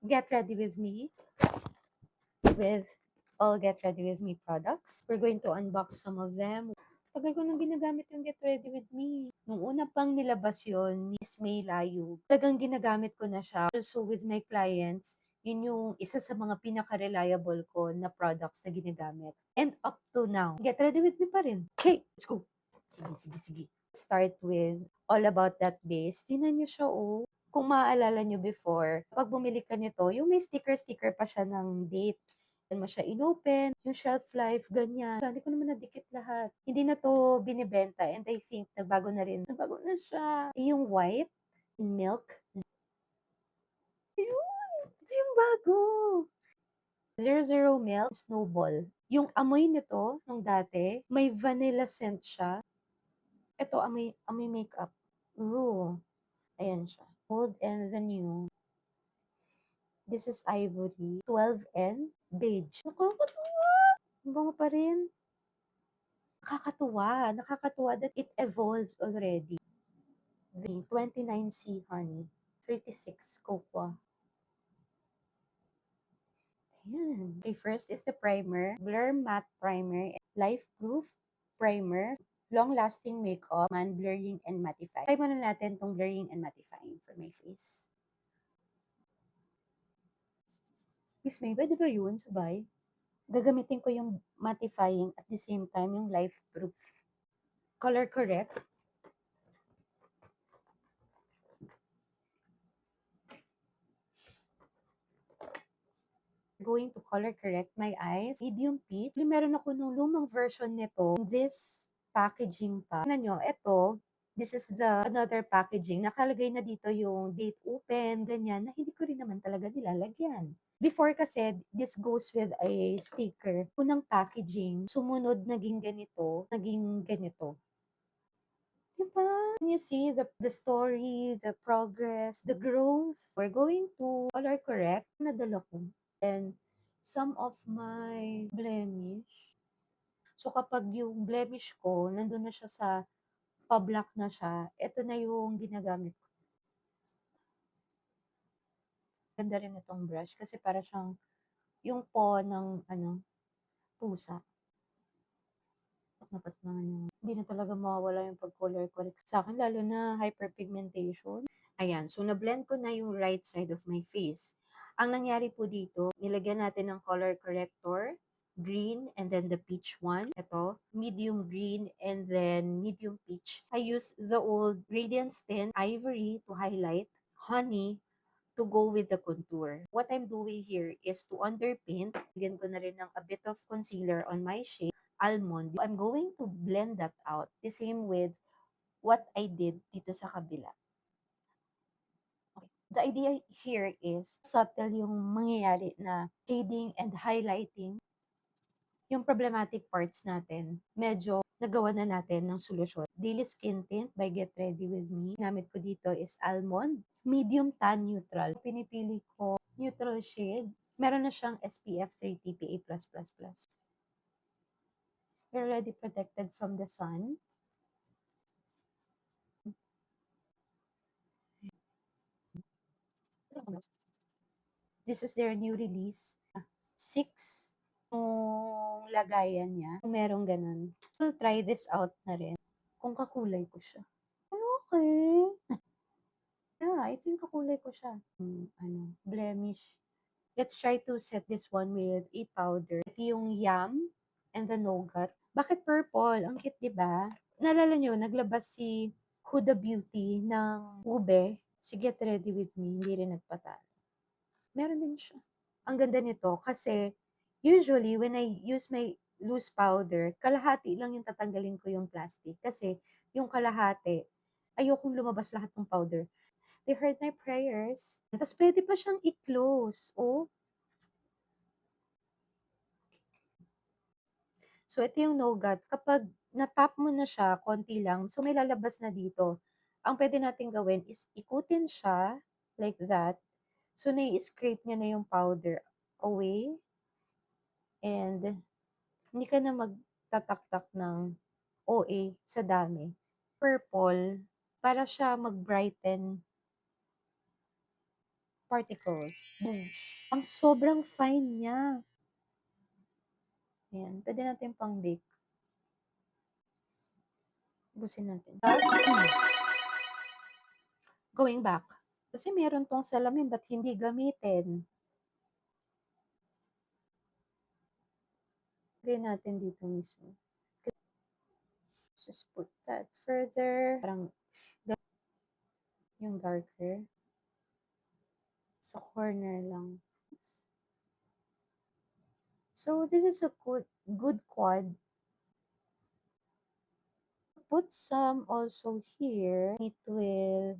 Get ready with me with all Get Ready With Me products. We're going to unbox some of them. Tagal ko nang ginagamit yung Get Ready With Me. Nung una pang nilabas yun, ni Miss May Layu, talagang ginagamit ko na siya. Also with my clients, yun yung isa sa mga pinaka-reliable ko na products na ginagamit. And up to now, Get Ready With Me pa rin. Okay, let's go. Sige. Start with All About That Base. Tingnan nyo siya, oh. Kung maaalala nyo before, pag bumili ka nito, yung may sticker-sticker pa siya ng date mo siya inopen, yung shelf life, ganyan. Hindi ko naman nadikit lahat. Hindi na to binibenta and I think nagbago na rin. Nagbago na siya. Yung white, milk. Ayun! Ito yung bago. 00 milk snowball. Yung amoy nito, nung dati, may vanilla scent siya. Ito, amoy makeup. Ooh. Ayan siya. Old and the new. This is ivory. 12N. Beige. Nakakatuwa! Ang bango pa rin. Nakakatuwa that it evolved already. The 29C honey, 36 cocoa. Ayan. Okay, first is the primer, Blur Matte Primer, Life Proof Primer, long-lasting makeup, man blurring and mattifying. Try muna natin tong blurring and mattifying for my face. Miss May, pwede ba yun sabay? Gagamitin ko yung mattifying at the same time yung life proof. Color correct. Going to color correct my eyes. Medium peach. Meron ako nung lumang version nito. This packaging pa. Tignan nyo, ito, this is the another packaging. Nakalagay na dito yung date open, ganyan, na hindi ko rin naman talaga nilalagyan. Before kasi, this goes with a sticker. Unang packaging, sumunod naging ganito, naging ganito. Diba? You see the story, the progress, the growth. We're going to color correct. Nadala ko. And some of my blemish. So kapag yung blemish ko, nandun na siya sa pa-black na siya, ito na yung ginagamit ko. Ganda rin itong brush kasi para siyang yung paw ng pusa. Dapat naman yung hindi na talaga mawawala yung pag-color correct sa akin, lalo na hyperpigmentation. Ayan, so na-blend ko na yung right side of my face. Ang nangyari po dito, nilagyan natin ng color corrector, green, and then the peach one. Ito, medium green, and then medium peach. I use the old Radiance Tint Ivory to highlight, honey to go with the contour. What I'm doing here is to underpaint. Lagyan ko na rin ng a bit of concealer on my shade, Almond. I'm going to blend that out. The same with what I did dito sa kabila. Okay. The idea here is subtle yung mangyayari na shading and highlighting yung problematic parts natin. Medyo nagawa na natin ng solusyon. Daily Skin Tint by Get Ready With Me. Gamit ko dito is Almond. Medium Tan Neutral. Pinipili ko neutral shade. Meron na siyang SPF 30 PA+++. You're already protected from the sun. This is their new release. 6 yung lagayan niya. Kung merong ganun. I'll try this out na rin. Kung kakulay ko siya. Okay. Yeah, I think kakulay ko siya. Blemish. Let's try to set this one with a powder. Ito yung yam and the nougat. Bakit purple? Ang cute, di ba? Naalala nyo, naglabas si Huda Beauty ng ube. Si Get Ready With Me, hindi rin nagpatalo. Meron din siya. Ang ganda nito kasi usually when I use my loose powder, kalahati lang yung tatanggalin ko yung plastic. Kasi yung kalahati, ayokong lumabas lahat ng powder. They heard my prayers. Tapos pwede pa siyang i-close. Oh. So ito yung nougat. Kapag natap mo na siya, konti lang, so may lalabas na dito. Ang pwede natin gawin is ikutin siya like that. So nai-scrape niya na yung powder away. And hindi ka na magtataktak ng OA sa dami. Purple, para siya mag-brighten particles. Boom. Ang sobrang fine niya. Ayan, pwede natin pang bake. Ubusin natin. Going back. Kasi meron tong salamin, ba't hindi gamitin? Lagay natin dito mismo. Just put that further. Parang yung darker. Sa corner lang. So, this is a good quad. Put some also here. It with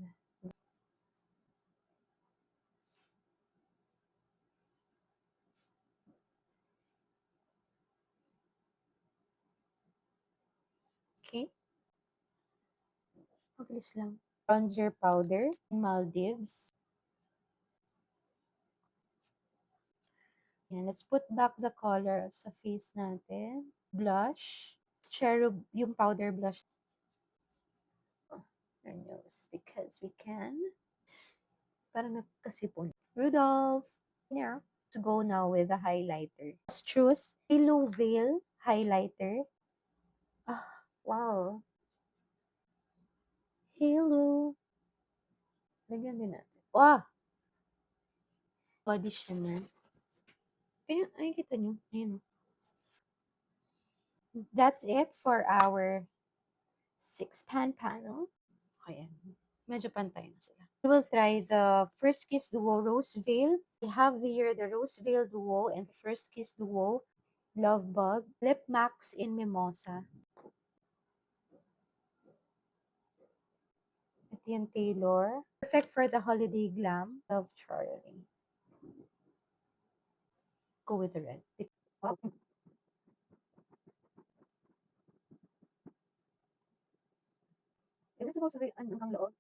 okay. Mabilis lang. Bronzer powder. Maldives. Yan, let's put back the color sa face natin. Blush. Cherub, yung powder blush. Our nose because we can. Parang nagkasipon. Rudolph. Yeah. Let's go now with the highlighter. Let's choose Halo Veil highlighter. Ah, wow. Halo. Lagyan din natin. Wow! Body shimmer. Kaya, ay, kita nyo. Ayan. That's it for our 6-pan panel. Okay. Medyo pantay na sila. We will try the First Kiss Duo Rose Veil. We have here the Rose Veil Duo and the First Kiss Duo Love Bug. Lip Max in Mimosa. Ito yung Taylor. Perfect for the holiday glam of Charlie. Go with the red. Wow. Is it supposed to be hanggang loob?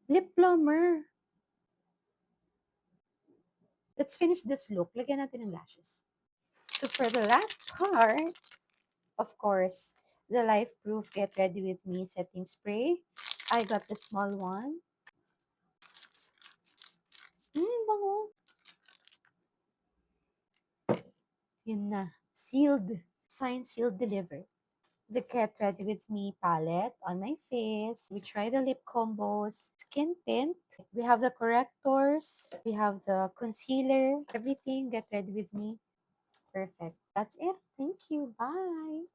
Lip plumber. Let's finish this look. Lagyan natin ng lashes. So for the last part, of course, the Life Proof Get Ready With Me setting spray. I got the small one. Bango. Yun na. Sealed. Signed, sealed, delivered. The Get Ready With Me palette on my face. We try the lip combos, skin tint. We have the correctors. We have the concealer. Everything Get Ready With Me. Perfect. That's it. Thank you. Bye.